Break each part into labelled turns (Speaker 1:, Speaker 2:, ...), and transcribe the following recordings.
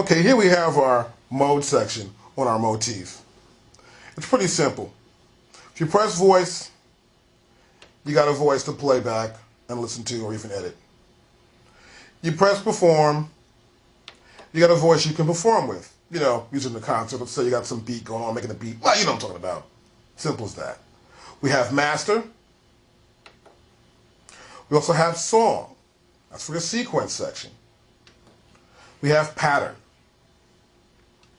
Speaker 1: Okay, here we have our mode section on our motif. It's pretty simple. If you press voice, you got a voice to play back and listen to or even edit. You press perform, you got a voice you can perform with. You know, using the concert. Let's say you got some beat going on, making a beat. Well, you know what I'm talking about. Simple as that. We have master. We also have song. That's for the sequence section. We have pattern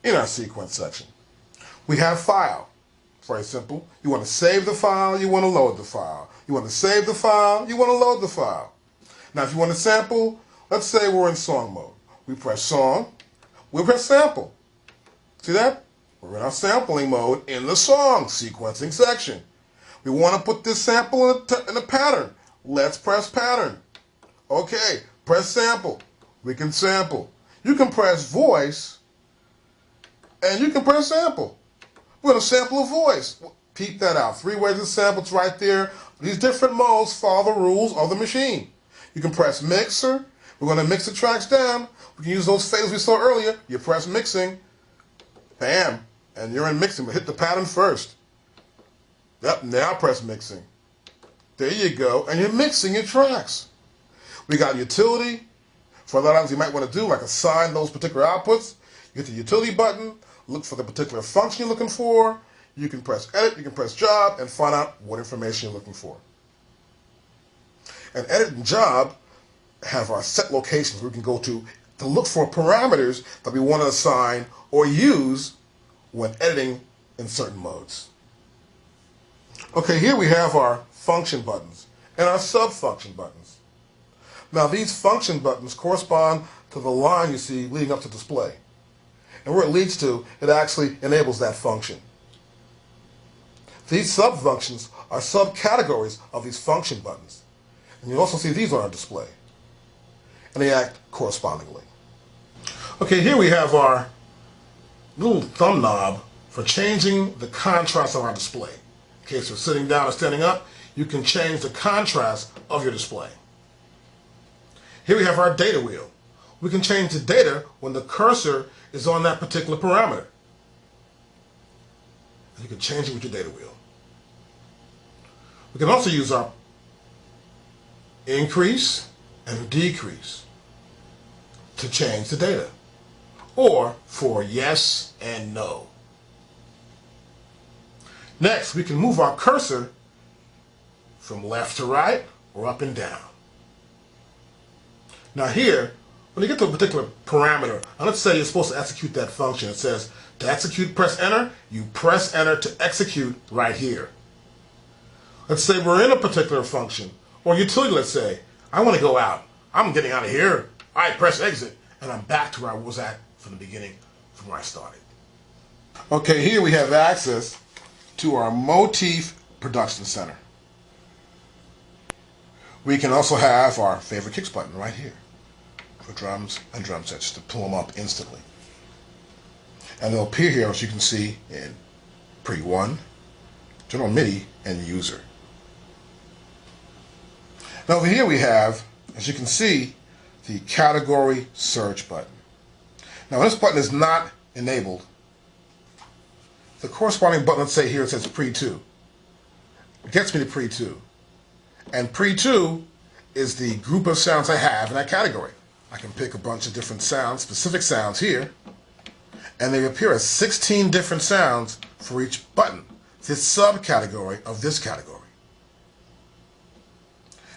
Speaker 1: in our sequence section. We have file. Very simple. You want to save the file, you want to load the file. You want to save the file, you want to load the file. Now if you want to sample, let's say we're in song mode. We press song, we press sample. See that? We're in our sampling mode in the song sequencing section. We want to put this sample in a pattern. Let's press pattern. Okay, press sample. We can sample. You can press voice, and you can press sample. We're going to sample a voice. Peep that out. 3 ways to sample. It's right there. These different modes follow the rules of the machine. You can press mixer. We're going to mix the tracks down. We can use those faders we saw earlier. You press mixing. Bam. And you're in mixing. But hit the pattern first. Yep, now press mixing. There you go. And you're mixing your tracks. We got utility. For a lot of items you might want to do, like assign those particular outputs. You hit the utility button, look for the particular function you're looking for. You can press edit, you can press job, and find out what information you're looking for. And edit and job have our set locations we can go to look for parameters that we want to assign or use when editing in certain modes. Okay, here we have our function buttons and our sub-function buttons. Now these function buttons correspond to the line you see leading up to display. And where it leads to, it actually enables that function. These sub-functions are subcategories of these function buttons. And you also see these on our display. And they act correspondingly. Okay, here we have our little thumb knob for changing the contrast of our display. In case you're sitting down or standing up, you can change the contrast of your display. Here we have our data wheel. We can change the data when the cursor is on that particular parameter. You can change it with your data wheel. We can also use our increase and decrease to change the data, or for yes and no. Next, we can move our cursor from left to right or up and down. Now here, when you get to a particular parameter, and let's say you're supposed to execute that function. It says to execute, press enter. You press enter to execute right here. Let's say we're in a particular function, or utility, let's say. I want to go out. I'm getting out of here. All right, press exit, and I'm back to where I was at from the beginning, from where I started. Okay, here we have access to our Motif Production Center. We can also have our favorite kicks button right here for drums and drum sets to pull them up instantly. And they'll appear here, as you can see, in Pre-1, General MIDI, and User. Now over here we have, as you can see, the Category Search button. Now when this button is not enabled, the corresponding button, let's say here it says Pre-2, gets me to Pre-2. And Pre-2 is the group of sounds I have in that category. I can pick a bunch of different sounds, specific sounds here, and they appear as 16 different sounds for each button. It's a subcategory of this category.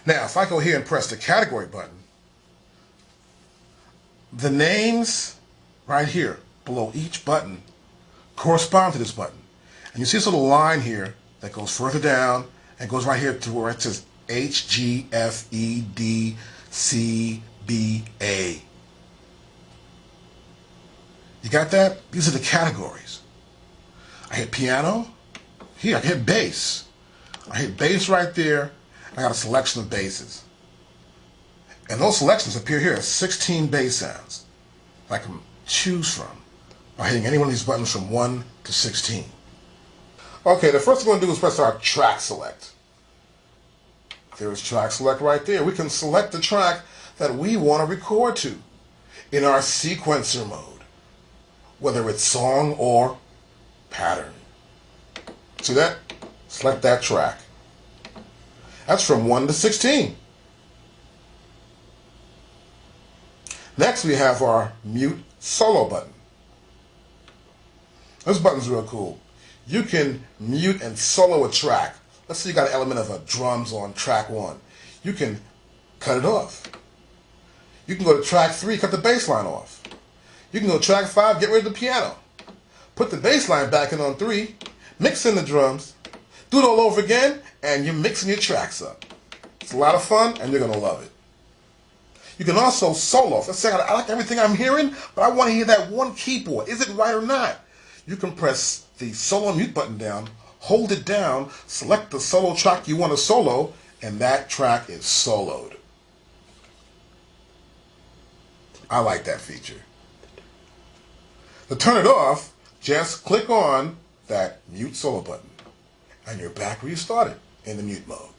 Speaker 1: Now, if I go here and press the category button, the names right here below each button correspond to this button. And you see this little line here that goes further down and goes right here to where it says H, G, F, E, D, C, B, A. You got that? These are the categories. I hit piano. Here, I can hit bass. I hit bass right there. I got a selection of basses. And those selections appear here as 16 bass sounds I can choose from by hitting any one of these buttons from 1 to 16. Okay, the first thing we're going to do is press our track select. There's track select right there. We can select the track that we want to record to in our sequencer mode. whether it's song or pattern. See that? Select that track. That's from 1 to 16. Next we have our mute solo button. This button's real cool. You can mute and solo a track. Let's say you got an element of a drums on track 1. You can cut it off. You can go to track 3, cut the bass line off. You can go to track 5, get rid of the piano. Put the bass line back in on 3, mix in the drums, do it all over again, and you're mixing your tracks up. It's a lot of fun, and you're going to love it. You can also solo. Let's say I like everything I'm hearing, but I want to hear that one keyboard. Is it right or not? You can press the solo mute button down, hold it down, select the solo track you want to solo, and that track is soloed. I like that feature. To turn it off, just click on that mute solo button, and you're back where you started in the mute mode.